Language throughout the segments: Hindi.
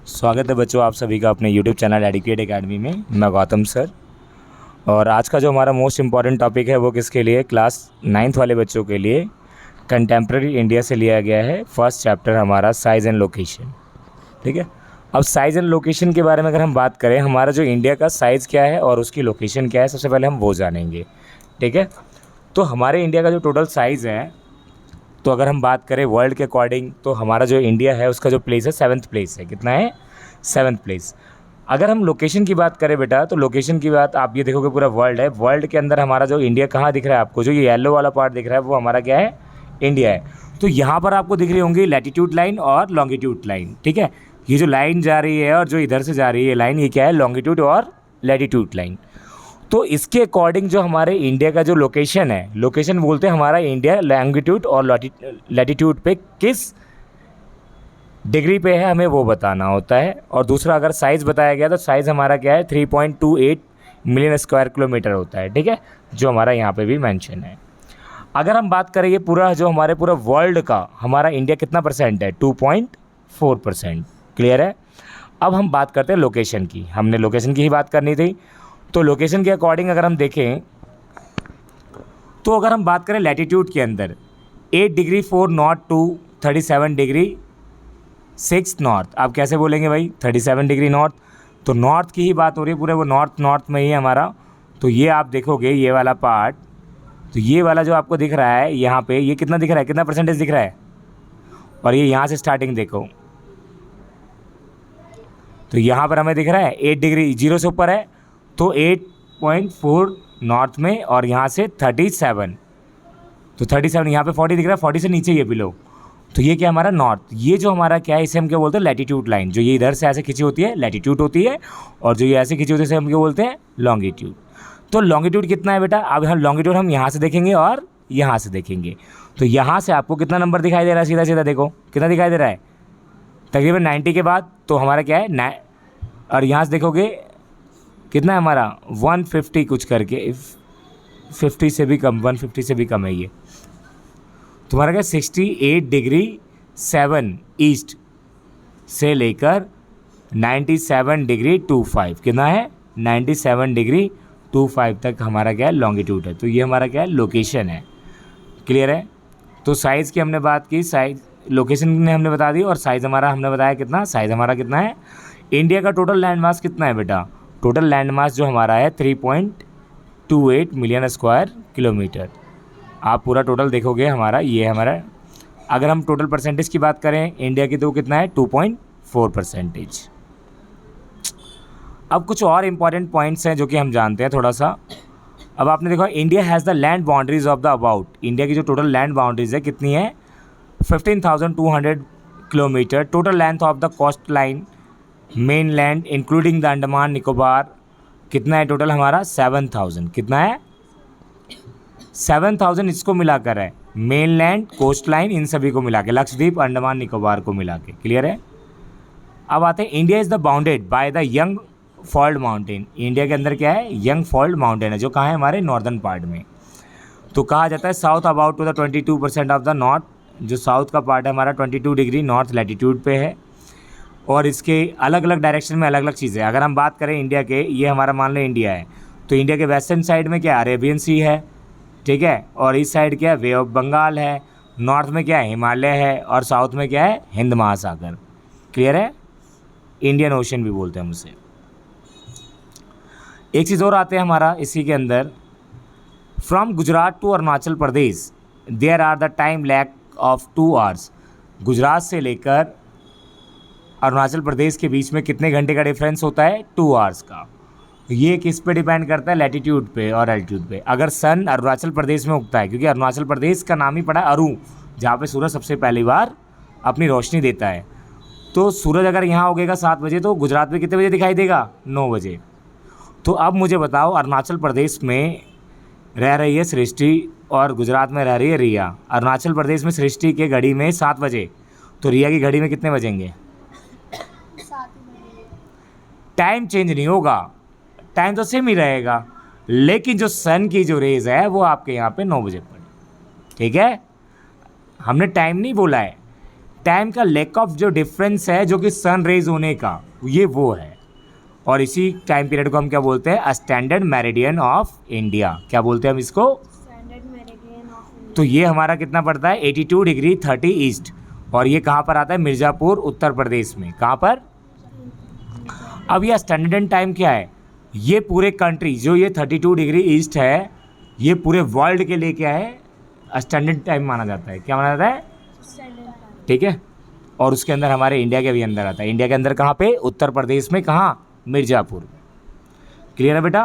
स्वागत है बच्चों आप सभी का अपने YouTube चैनल एडिकेट एकेडमी में। मैं गौतम सर। और आज का जो हमारा मोस्ट इम्पॉर्टेंट टॉपिक है वो किसके लिए, क्लास 9th वाले बच्चों के लिए कंटेम्प्रेरी इंडिया से लिया गया है। फर्स्ट चैप्टर हमारा साइज़ एंड लोकेशन। ठीक है। अब साइज़ एंड लोकेशन के बारे में अगर हम बात करें, हमारा जो इंडिया का साइज़ क्या है और उसकी लोकेशन क्या है, सबसे पहले हम वो जानेंगे। ठीक है। तो हमारे इंडिया का जो टोटल साइज़ है, तो अगर हम बात करें वर्ल्ड के अकॉर्डिंग, तो हमारा जो इंडिया है उसका जो प्लेस है 7th प्लेस है। कितना है? 7th place. अगर हम लोकेशन की बात करें बेटा, तो लोकेशन की बात आप ये देखोगे पूरा वर्ल्ड है। वर्ल्ड के अंदर हमारा जो इंडिया कहाँ दिख रहा है आपको, जो ये येलो वाला पार्ट दिख रहा है वो हमारा क्या है? इंडिया है। तो यहाँ पर आपको दिख रही होंगी लैटीट्यूड लाइन और लॉन्गिट्यूड लाइन। ठीक है। ये जो लाइन जा रही है और जो इधर से जा रही है लाइन, ये क्या है? लॉन्गिट्यूड और लैटीट्यूड लाइन। तो इसके अकॉर्डिंग जो हमारे इंडिया का जो लोकेशन है, लोकेशन बोलते हैं हमारा इंडिया लैंगिट्यूड और लैटीट्यूड पे किस डिग्री पे है, हमें वो बताना होता है। और दूसरा अगर साइज़ बताया गया तो साइज़ हमारा क्या है? 3.28 मिलियन स्क्वायर किलोमीटर होता है। ठीक है, जो हमारा यहाँ पे भी मेंशन है। अगर हम बात करें ये पूरा जो हमारे पूरा वर्ल्ड का, हमारा इंडिया कितना परसेंट है? 2.4%। क्लियर है। अब हम बात करते हैं लोकेशन की। हमने लोकेशन की ही बात करनी थी। तो लोकेशन के अकॉर्डिंग अगर हम देखें, तो अगर हम बात करें लैटीट्यूड के अंदर 8 डिग्री 4 नॉर्थ टू 37 डिग्री 6 नॉर्थ। आप कैसे बोलेंगे भाई? 37 डिग्री नॉर्थ, तो नॉर्थ की ही बात हो रही है, पूरे वो नॉर्थ में ही है हमारा। तो ये आप देखोगे ये वाला पार्ट, तो ये वाला जो आपको दिख रहा है यहाँ पे, ये कितना दिख रहा है? कितना परसेंटेज दिख रहा है? और ये यहाँ से स्टार्टिंग देखो, तो यहाँ पर हमें दिख रहा है 8 डिग्री 0 से ऊपर है, तो 8.4 नॉर्थ में, और यहाँ से 37, तो 37 यहाँ पे 40 दिख रहा है, 40 से नीचे ये बिलो, तो ये क्या हमारा नॉर्थ। ये जो हमारा क्या है, इसे हम क्या बोलते हैं? Latitude line. जो ये इधर से ऐसे खिंची होती है लैटीट्यूड होती है, और जो ये ऐसे खिंची होती है इसे हम क्या बोलते हैं? लॉन्गिट्यूड। तो लॉन्गिट्यूड कितना है बेटा? अब हम लॉन्गिट्यूड हम यहाँ से देखेंगे और यहाँ से देखेंगे, तो यहाँ से आपको कितना नंबर दिखाई दे रहा है? सीधा सीधा देखो कितना दिखाई दे रहा है, तकरीबन 90 के बाद। तो हमारा क्या है और यहाँ से देखोगे कितना है हमारा? 150 कुछ करके, 50 से भी कम, 150 से भी कम है ये। तुम्हारा क्या 68 डिग्री 7 ईस्ट से लेकर 97 डिग्री 25, कितना है? 97 डिग्री 25 तक हमारा क्या है? लॉन्गिट्यूड है। तो ये हमारा क्या है? लोकेशन है। क्लियर है। तो साइज़ की हमने बात की, साइज़ लोकेशन ने हमने बता दी, और साइज़ हमारा हमने बताया कितना। साइज़ हमारा कितना है? इंडिया का टोटल लैंड मास कितना है बेटा? टोटल लैंड मास जो हमारा है 3.28 मिलियन स्क्वायर किलोमीटर। आप पूरा टोटल देखोगे हमारा ये हमारा, अगर हम टोटल परसेंटेज की बात करें इंडिया की, तो कितना है? 2.4%। अब कुछ और इम्पॉर्टेंट पॉइंट्स हैं जो कि हम जानते हैं थोड़ा सा। अब आपने देखा India has the land boundaries of the about, India की जो टोटल लैंड बाउंड्रीज है कितनी है? 15,200 kilometre. Total length of the coast line main land including the Andaman Nicobar कितना है टोटल हमारा? 7,000। कितना है? 7,000 इसको मिलाकर है, मेन लैंड, कोस्ट लाइन, इन सभी को मिला के, लक्षद्वीप, अंडमान निकोबार को मिला के। क्लियर है। अब आते हैं, India is the bounded by the young fold mountain. India के अंदर क्या है? यंग फॉल्ड माउंटेन है, जो कहाँ है? हमारे नॉर्दर्न पार्ट में। तो कहा जाता है south about to the 22% of the north, जो साउथ का पार्ट है हमारा 22 डिग्री नॉर्थ लैटीट्यूड पे है। और इसके अलग अलग डायरेक्शन में अलग अलग चीज़ें। अगर हम बात करें इंडिया के, ये हमारा मान लें इंडिया है, तो इंडिया के वेस्टर्न साइड में क्या? अरेबियन सी है। ठीक है। और इस साइड क्या है? वे ऑफ बंगाल है। नॉर्थ में क्या है? हिमालय है। और साउथ में क्या है? हिंद महासागर। क्लियर है। इंडियन ओशन भी बोलते हैं हम उसे। एक चीज़ और आते हैं हमारा इसी के अंदर, from Gujarat to Arunachal Pradesh there are the time lag of 2 hours. Gujarat से लेकर अरुणाचल प्रदेश के बीच में कितने घंटे का डिफरेंस होता है? 2 आवर्स का। ये किस पे डिपेंड करता है? लैटीट्यूड पे और एल्टीट्यूड पे। अगर सन अरुणाचल प्रदेश में उगता है, क्योंकि अरुणाचल प्रदेश का नाम ही पड़ा अरु, जहाँ पे सूरज सबसे पहली बार अपनी रोशनी देता है, तो सूरज अगर यहाँ उगेगा 7 बजे, तो गुजरात में कितने बजे दिखाई देगा? 9 बजे। तो अब मुझे बताओ, अरुणाचल प्रदेश में रह रही है सृष्टि और गुजरात में रह रही है रिया। अरुणाचल प्रदेश में सृष्टि के घड़ी में 7 बजे, तो रिया की घड़ी में कितने बजेंगे? टाइम चेंज नहीं होगा, टाइम तो सेम ही रहेगा, लेकिन जो सन की जो रेज है वो आपके यहाँ पे 9 बजे पड़े। ठीक है। हमने टाइम नहीं बोला है, टाइम का लैक ऑफ जो डिफरेंस है जो कि सन रेज होने का, ये वो है। और इसी टाइम पीरियड को हम क्या बोलते हैं, स्टैंडर्ड मेरिडियन ऑफ इंडिया। क्या बोलते हैं हम इसको, स्टैंडर्ड मेरिडियन ऑफ इंडिया। तो ये हमारा कितना पड़ता है 82 डिग्री 30 ईस्ट। और ये कहाँ पर आता है, मिर्ज़ापुर उत्तर प्रदेश में। कहाँ पर, अब यह स्टैंडर्ड टाइम क्या है, ये पूरे कंट्री जो ये 32 डिग्री ईस्ट है, ये पूरे वर्ल्ड के लिए क्या है, स्टैंडर्ड टाइम माना जाता है। क्या माना जाता है, स्टैंडर्ड टाइम। ठीक है। और उसके अंदर हमारे इंडिया के भी अंदर आता है। इंडिया के अंदर कहाँ पे, उत्तर प्रदेश में, कहाँ, मिर्ज़ापुर। क्लियर है बेटा।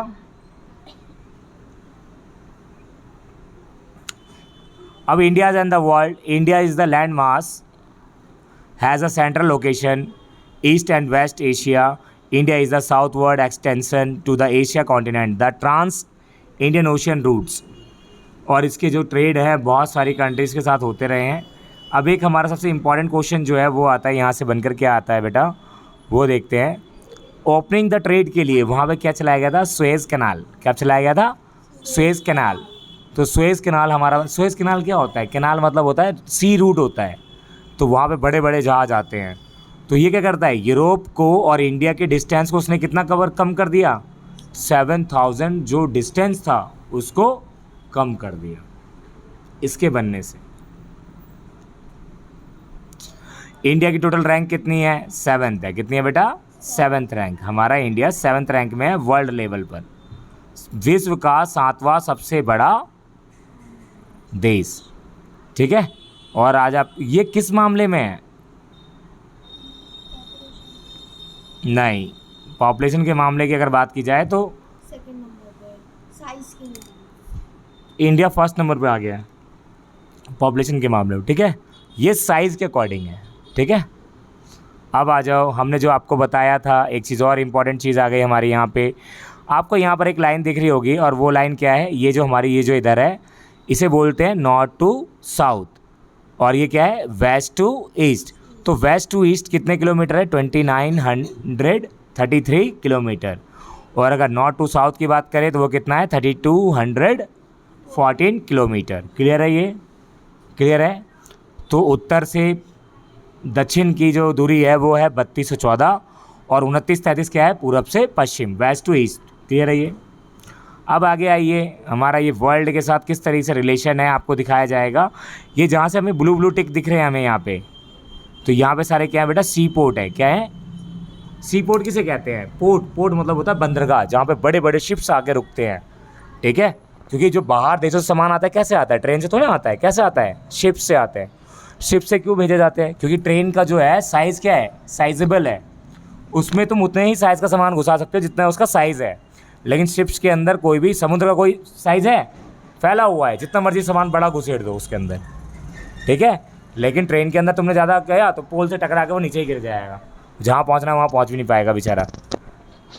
अब India and the world, India is the land mass, has a central location east and west Asia. India is the southward extension to the Asia continent, the trans Indian ocean routes. और इसके जो ट्रेड है बहुत सारी कंट्रीज़ के साथ होते रहे हैं। अब एक हमारा सबसे इम्पॉर्टेंट क्वेश्चन जो है वो आता है यहाँ से बनकर क्या आता है बेटा, वो देखते हैं। ओपनिंग द ट्रेड के लिए वहाँ पे क्या चलाया गया था, सुएज कैनाल। क्या चलाया गया था, सुएज कैनाल। तो सुएज कैनाल हमारा, सुएज कैनाल क्या होता है, कैनाल मतलब होता है सी रूट होता है। तो वहाँ पे बड़े बड़े जहाज आते हैं। तो ये क्या करता है, यूरोप को और इंडिया के डिस्टेंस को उसने कितना कम कर दिया, 7000 जो डिस्टेंस था उसको कम कर दिया इसके बनने से। इंडिया की टोटल रैंक कितनी है, 7th है। कितनी है बेटा, 7th रैंक। हमारा इंडिया 7th रैंक में है वर्ल्ड लेवल पर। विश्व का 7वां सबसे बड़ा देश, ठीक है। और आज आप ये किस मामले में है, नहीं, पॉपुलेशन के मामले की अगर बात की जाए तो सेकंड नंबर पे साइज के लिए इंडिया फर्स्ट नंबर पे आ गया है पॉपुलेशन के मामले में, ठीक है। ये साइज़ के अकॉर्डिंग है, ठीक है। अब आ जाओ, हमने जो आपको बताया था एक चीज़ और इम्पॉर्टेंट चीज़ आ गई हमारी यहाँ पे। आपको यहाँ पर एक लाइन दिख रही होगी, और वो लाइन क्या है, ये जो हमारी ये जो इधर है इसे बोलते हैं नॉर्थ टू साउथ, और ये क्या है, वेस्ट टू ईस्ट। तो वेस्ट टू ईस्ट कितने किलोमीटर है, 2933 किलोमीटर। और अगर नॉर्थ टू साउथ की बात करें तो वो कितना है, 3214 किलोमीटर। क्लियर है, ये क्लियर है। तो उत्तर से दक्षिण की जो दूरी है वो है 3214, और 2933 क्या है, पूरब से पश्चिम, वेस्ट टू ईस्ट। क्लियर है ये। अब आगे आइए, हमारा ये वर्ल्ड के साथ किस तरीके से रिलेशन है आपको दिखाया जाएगा। ये जहाँ से हमें ब्लू ब्लू टिक दिख रहे हैं हमें यहाँ पे, तो यहाँ पे सारे क्या है बेटा, सी पोर्ट है। क्या है, सी पोर्ट किसे कहते हैं, पोर्ट, पोर्ट मतलब होता है बंदरगाह, जहाँ पे बड़े बड़े शिप्स आके रुकते हैं, ठीक है। क्योंकि जो बाहर देशों से सामान आता है कैसे आता है, ट्रेन से थोड़ा आता है, कैसे आता है, शिप से आता है। शिप से क्यों भेजे जाते हैं, क्योंकि ट्रेन का जो है साइज़ क्या है, साइजेबल है, उसमें तुम उतने ही साइज़ का सामान घुसा सकते हो जितना उसका साइज़ है। लेकिन शिप्स के अंदर कोई भी, समुद्र का कोई साइज़ है, फैला हुआ है, जितना मर्जी सामान बड़ा घुसेड़ दो उसके अंदर, ठीक है। लेकिन ट्रेन के अंदर तुमने ज़्यादा गया तो पोल से टकरा के वो नीचे ही गिर जाएगा, जहाँ पहुँचना है वहाँ पहुँच भी नहीं पाएगा बेचारा।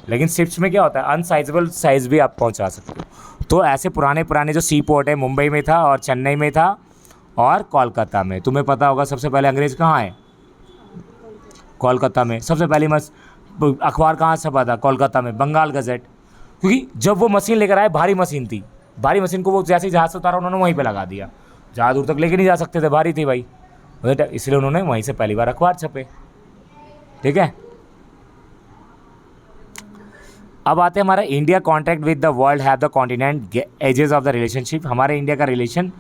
लेकिन शिप्स में क्या होता है, अनसाइजेबल साइज़ भी आप पहुँचा सकते हो। तो ऐसे पुराने पुराने जो सी पोर्ट है, मुंबई में था और चेन्नई में था और कोलकाता में। तुम्हें पता होगा सबसे पहले अंग्रेज़ कहाँ है, कोलकाता में। सबसे पहली अखबार कहाँ छपा था, कोलकाता में, बंगाल गज़ेट। क्योंकि जब वो मशीन लेकर आए, भारी मशीन थी, भारी मशीन को वो जैसे ही जहाज़ से उतारा उन्होंने वहीं पे लगा दिया। ज़्यादा दूर तक लेके नहीं जा सकते थे, भारी थी भाई, इसलिए उन्होंने वहीं से पहली बार अखबार छपे, ठीक है। अब आते हैं हमारा India contact with the world have the continent ages of the relationship. हमारे इंडिया का रिलेशन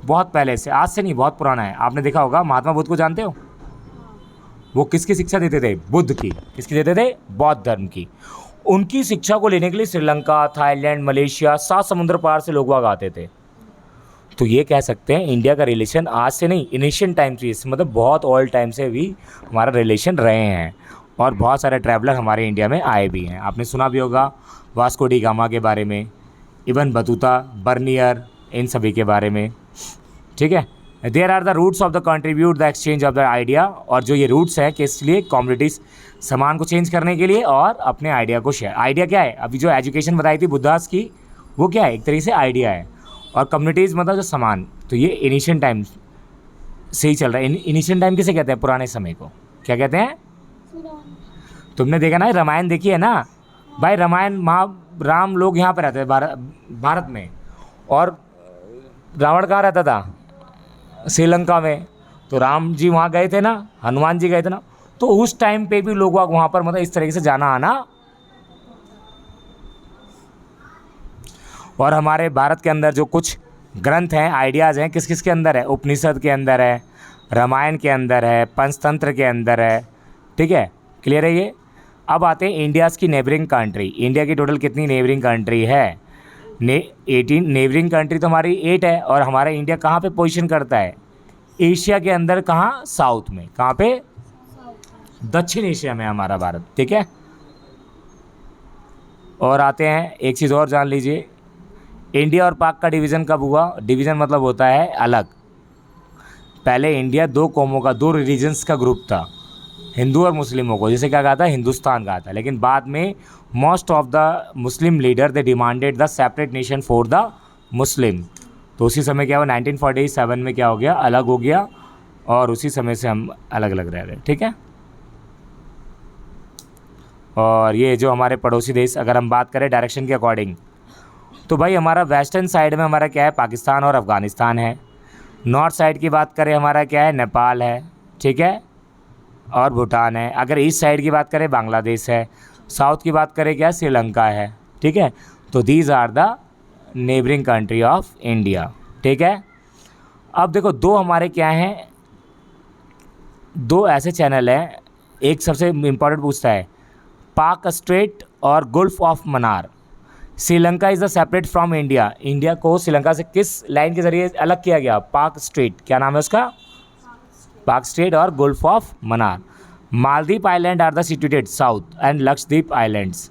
बहुत पहले से, आज से नहीं, बहुत पुराना है। आपने देखा होगा महात्मा बुद्ध को जानते हो, वो किसकी शिक्षा देते थे, बुद्ध की। किसकी देते थे, बौद्ध धर्म की। उनकी शिक्षा को लेने के लिए श्रीलंका, थाईलैंड, मलेशिया, 7 समुद्र पार से लोग वहाँ आते थे। तो ये कह सकते हैं इंडिया का रिलेशन आज से नहीं, इनिशियल टाइम से, मतलब बहुत ओल्ड टाइम से भी हमारा रिलेशन रहे हैं। और बहुत सारे ट्रैवलर हमारे इंडिया में आए भी हैं। आपने सुना भी होगा वास्को डी गामा के बारे में, इवन बतूता, बर्नियर, इन सभी के बारे में, ठीक है। There are the routes of the contribute the exchange of the idea. और जो ये रूट्स हैं किस लिए, कम्युनिटीज़ सामान को चेंज करने के लिए और अपने आइडिया को शेयर। आइडिया क्या है, अभी जो एजुकेशन बताई थी बुद्धास की, वो क्या है, एक तरीके से आइडिया है। और कम्युनिटीज़ मतलब जो सामान, तो ये इनिशियल टाइम से ही चल रहा है। इनिशियल टाइम किसे कहते हैं, पुराने समय को क्या कहते हैं। तुमने देखा ना, रामायण देखी है ना भाई, रामायण राम लोग यहाँ पर रहते थे भारत में, और रावण कहाँ रहता था, श्रीलंका में। तो राम जी वहाँ गए थे ना, हनुमान जी गए थे ना, तो उस टाइम पे भी लोग वहाँ पर मतलब इस तरीके से जाना आना। और हमारे भारत के अंदर जो कुछ ग्रंथ हैं, आइडियाज़ हैं, किस किस के अंदर है, उपनिषद के अंदर है, रामायण के अंदर है, पंचतंत्र के अंदर है, ठीक है, क्लियर है ये। अब आते हैं इंडियाज़ की नेबरिंग कंट्री। इंडिया की टोटल कितनी नेबरिंग कंट्री है? 18 नेबरिंग कंट्री तो हमारी 8 है। और हमारा इंडिया कहाँ पे पोजीशन करता है? एशिया के अंदर कहाँ? साउथ में। कहाँ पे? दक्षिण एशिया में हमारा भारत, ठीक है। और आते हैं, एक चीज़ और जान लीजिए, इंडिया और पाक का डिवीज़न कब हुआ? डिवीज़न मतलब होता है अलग। पहले इंडिया 2 कौमों का, 2 रिलीजन्स का ग्रुप था, हिंदू और मुस्लिमों को, जिसे क्या कहा था? हिंदुस्तान कहा था। लेकिन बाद में most of the Muslim leader they demanded the separate nation for the Muslim. तो उसी समय क्या हुआ? 1947 में क्या हो गया? अलग हो गया। और उसी समय से हम अलग अलग रह रहे हैं, ठीक है। और ये जो हमारे पड़ोसी देश, अगर हम बात करें डायरेक्शन के अकॉर्डिंग, तो भाई हमारा वेस्टर्न साइड में हमारा क्या है? पाकिस्तान और अफ़गानिस्तान है। नॉर्थ साइड की बात करें, हमारा क्या है? नेपाल है, ठीक है, और भूटान है। अगर ईस्ट साइड की बात करें, बांग्लादेश है। साउथ की बात करें, क्या? श्रीलंका है, ठीक है। तो these are the neighbouring country of India, ठीक है। अब देखो, 2 हमारे क्या हैं, 2 ऐसे चैनल हैं। एक सबसे इम्पॉर्टेंट पूछता है, पाक स्ट्रेट और gulf of Mannar. Sri Lanka is the separate from India. India को श्रीलंका से किस लाइन के ज़रिए अलग किया गया? पाक स्ट्रेट। क्या नाम है उसका? पाक स्ट्रेट और gulf of Mannar. Maldives island are the situated south and Lakshadweep islands.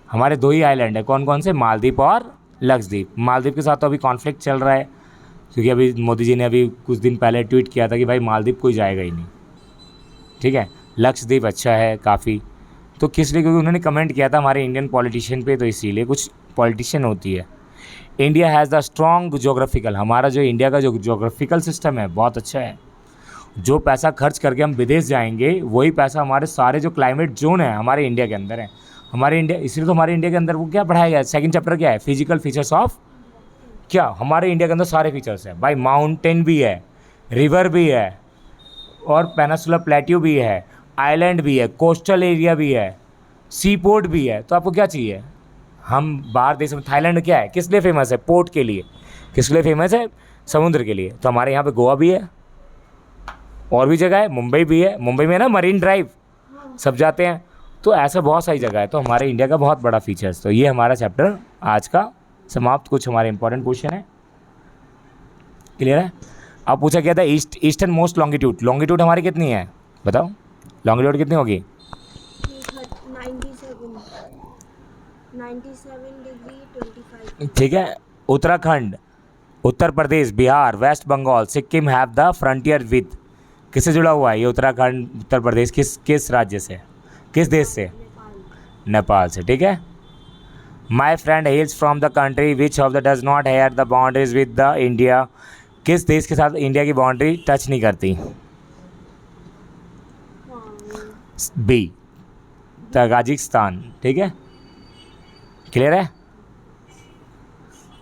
हमारे 2 ही आइलैंड है, कौन कौन से? मालदीव और लक्षद्वीप। मालदीव के साथ तो अभी कॉन्फ्लिक्ट चल रहा है, क्योंकि अभी मोदी जी ने अभी कुछ दिन पहले ट्वीट किया था कि भाई मालदीव कोई जाएगा ही नहीं, ठीक है। लक्षद्वीप अच्छा है काफ़ी। तो किस लिए? क्योंकि उन्होंने कमेंट किया था हमारे इंडियन पॉलिटिशियन पे, तो इसीलिए कुछ पॉलिटिशियन होती है। India has the strong geographical. हमारा जो इंडिया का जो जोग्राफिकल सिस्टम है बहुत अच्छा है। जो पैसा खर्च करके हम विदेश जाएंगे, वही पैसा हमारे सारे जो क्लाइमेट जोन है हमारे इंडिया के अंदर है। हमारे इंडिया, इसलिए तो हमारे इंडिया के अंदर वो क्या पढ़ाया गया है? सेकंड चैप्टर क्या है? Physical features of. क्या हमारे इंडिया के अंदर सारे फीचर्स हैं भाई। माउंटेन भी है, रिवर भी है, और पेनिनसुलर प्लेट्यू भी है, आइलैंड भी है, कोस्टल एरिया भी है, सी पोर्ट भी है। तो आपको क्या चाहिए? हम बाहर देश में, थाईलैंड क्या है? किस लिए फेमस है? पोर्ट के लिए। किस लिए फेमस है? समुद्र के लिए। तो हमारे यहाँ पे गोवा भी है, और भी जगह है, मुंबई भी है। मुंबई में ना मरीन ड्राइव सब जाते हैं। तो ऐसा बहुत सारी जगह है। तो हमारे इंडिया का बहुत बड़ा फीचर्स। तो ये हमारा चैप्टर आज का समाप्त। कुछ हमारे इंपॉर्टेंट क्वेश्चन है, क्लियर है। अब पूछा गया था ईस्टर्न मोस्ट लॉन्गिट्यूड। लॉन्गिट्यूड हमारी कितनी है बताओ? लॉन्गिट्यूड कितनी होगी? 97 डिग्री 25। ठीक है। Uttarakhand, Uttar Pradesh, Bihar, West Bengal, Sikkim have the frontier with. किससे जुड़ा हुआ है ये उत्तराखंड, उत्तर प्रदेश? किस राज्य से, किस देश से? नेपाल से, ठीक है। My friend हेल्स from the country which of the does not here the boundaries with the India. किस देश के साथ इंडिया की बाउंड्री टच नहीं करती? बी, ताजिकिस्तान, ठीक है, क्लियर है।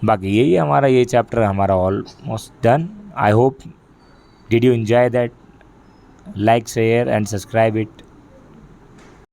बाकी यही हमारा ये चैप्टर हमारा almost done. I hope did you enjoy that? Like, share and subscribe it.